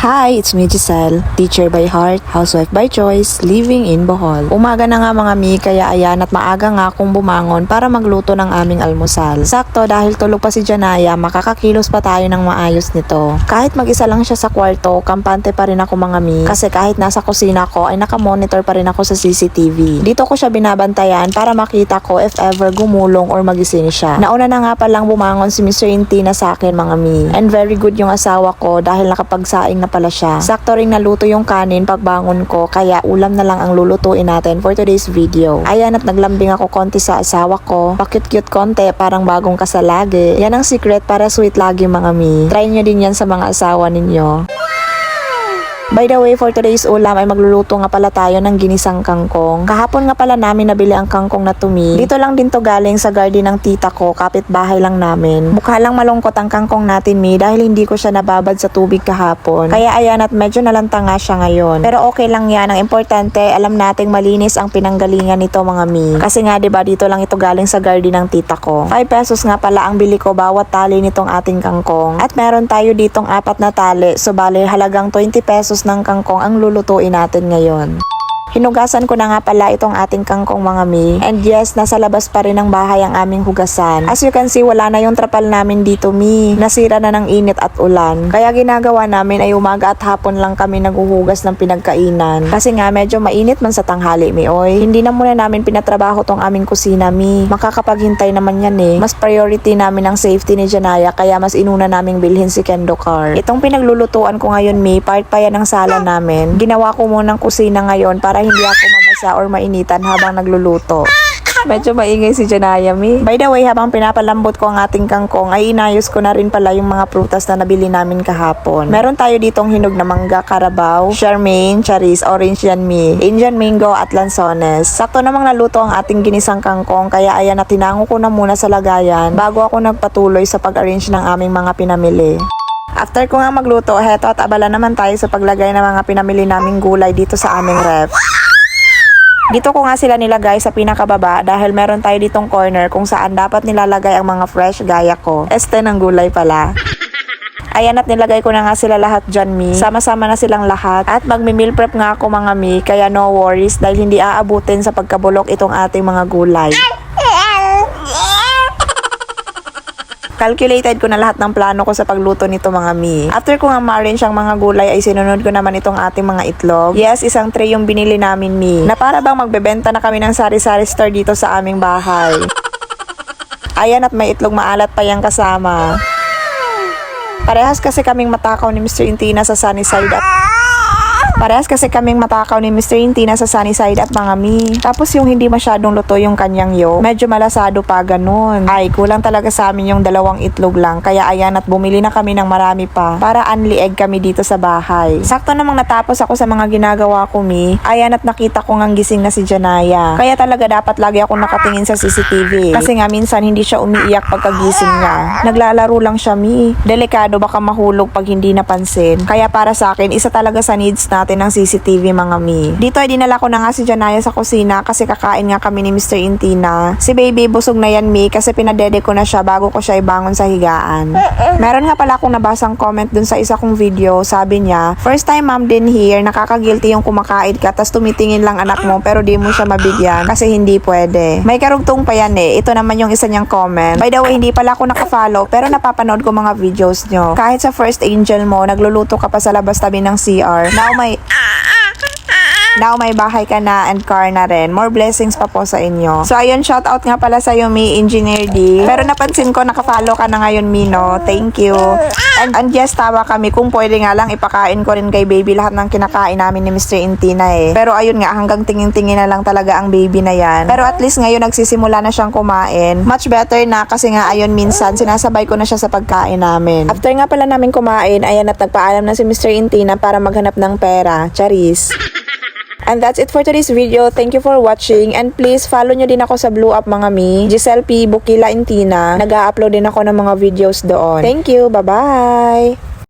Hi, it's me Giselle, teacher by heart, housewife by choice, living in Bohol. Umaga na nga mga mi, kaya ayan at maaga nga akong bumangon para magluto ng aming almusal. Sakto dahil tulog pa si Janaya, makakakilos pa tayo ng maayos nito. Kahit mag-isa lang siya sa kwarto, kampante pa rin ako mga mi, kasi kahit nasa kusina ko ay nakamonitor pa rin ako sa CCTV. Dito ko siya binabantayan para makita ko if ever gumulong or magising siya. Nauna na nga palang bumangon si Mr. Intina sa akin mga mi, and very good yung asawa ko dahil nakapagsaing na pala siya. Sakto ring naluto yung kanin pagbangon ko, kaya ulam na lang ang lulutuin natin for today's video. Ayan at naglambing ako konti sa asawa ko. Pakit-cute konti, parang bagong kasal lagi. Yan ang secret para sweet lagi mga mi. Try nyo din yan sa mga asawa ninyo. By the way, for today's ulam ay magluluto nga pala tayo ng ginisang kangkong. Kahapon nga pala namin nabili ang kangkong na tumi. Dito lang din to galing sa garden ng tita ko, kapitbahay lang namin. Mukha lang malungkot ang kangkong natin mi dahil hindi ko siya nababad sa tubig kahapon. Kaya ayan at medyo nalanta nga siya ngayon. Pero okay lang yan, ang importante alam nating malinis ang pinanggalingan nito mga mi. Kasi nga 'di ba dito lang ito galing sa garden ng tita ko. 5 pesos nga pala ang bili ko bawat tali nitong ating kangkong. At meron tayo ditong 4 na tali, so bale halagang 20 pesos ng kangkong ang lulutuin natin ngayon. Hinugasan ko na nga pala itong ating kangkong mga mi. And yes, nasa labas pa rin ng bahay ang aming hugasan. As you can see, wala na yung trapal namin dito mi. Nasira na ng init at ulan. Kaya ginagawa namin ay umaga at hapon lang kami naghuhugas ng pinagkainan. Kasi nga medyo mainit man sa tanghali mi oy. Hindi na muna namin pinatrabaho tong aming kusina mi. Makakapaghintay naman yan eh. Mas priority namin ang safety ni Janaya, kaya mas inuna naming bilhin si Kendo Car. Itong pinaglulutuan ko ngayon mi, part pa yan ng sala namin. Ginawa ko munang kusina ngayon para hindi ako mabasa or mainitan habang nagluluto. Medyo maingay si Janaya mi. By the way, habang pinapalambot ko ang ating kangkong, ay inayos ko na rin pala yung mga prutas na nabili namin kahapon. Meron tayo ditong hinog na mangga, carabao, charmaine, charis, orange yan mi, Indian mango at lansones. Sakto namang naluto ang ating ginisang kangkong, kaya ayan na tinango ko na muna sa lagayan bago ako nagpatuloy sa pag-arrange ng aming mga pinamili. After ko nga magluto, heto at abala naman tayo sa paglagay ng mga pinamili naming gulay dito sa aming ref. Dito ko nga sila nilagay sa pinakababa dahil meron tayo ditong corner kung saan dapat nilalagay ang mga fresh gaya ko. Ng gulay pala. Ayan at nilagay ko na nga sila lahat dyan mi. Sama-sama na silang lahat. At magmi-meal prep nga ako mga mi, kaya no worries dahil hindi aabutin sa pagkabulok itong ating mga gulay. Calculated ko na lahat ng plano ko sa pagluto nito mga mi. After ko nga ma-arrange ang mga gulay ay sinunod ko naman itong ating mga itlog. Yes, isang tray yung binili namin mi. Na para bang magbebenta na kami ng sari-sari store dito sa aming bahay. Ayan at may itlog maalat pa yang kasama. Parehas kasi kaming matakaw ni Mr. Intina sa sunny side up. Parehas kasi kaming matakaw ni Mr. Intina sa sunny side up mga mi. Tapos yung hindi masyadong luto yung kanyang yolk, medyo malasado pa ganun. Ay, kulang talaga sa amin yung 2 itlog lang. Kaya ayan at bumili na kami ng marami pa para only egg kami dito sa bahay. Sakto namang natapos ako sa mga ginagawa ko mi. Ayan at nakita ko ngang gising na si Janaya. Kaya talaga dapat lagi ako nakatingin sa CCTV. Kasi nga minsan hindi siya umiiyak pagkagising niya. Naglalaro lang siya mi. Delikado baka mahulog pag hindi napansin. Kaya para sa akin, isa talaga sa needs natin ng CCTV mga mi. Dito ay dinala ko na nga si Janaya sa kusina kasi kakain nga kami ni Mr. Intina. Si baby busog na yan mi kasi pinadede ko na siya bago ko siya ibangon sa higaan. Meron nga pala akong nabasang comment dun sa isa kong video. Sabi niya, first time mom din here, nakaka-guilty yung kumakain ka tas tumitingin lang anak mo pero di mo siya mabigyan kasi hindi pwede. May karugtong pa yan eh. Ito naman yung isa niyang comment. By the way, hindi pala ako nakafollow pero napapanood ko mga videos nyo. Kahit sa first angel mo, nagluluto ka pa sa labas tabi ng CR. Now may bahay ka na and car na rin. More blessings pa po sa inyo. So ayun, shout out nga pala sa iyo mi, Engineer D. Pero napansin ko nakafollow ka na ngayon mi no. Thank you. And yes, tawa kami kung pwede nga lang ipakain ko rin kay baby lahat ng kinakain namin ni Mr. Intina eh. Pero ayun nga, hanggang tingin-tingin na lang talaga ang baby na yan. Pero at least ngayon nagsisimula na siyang kumain. Much better na kasi nga ayun minsan sinasabay ko na siya sa pagkain namin. After nga pala namin kumain, ayan at nagpaalam na si Mr. Intina para maghanap ng pera. Charis. And that's it for today's video. Thank you for watching. And please, follow nyo din ako sa Blue Up mga mi. Giselle P. Bukila Intina. Nag-a-upload din ako ng mga videos doon. Thank you. Bye-bye!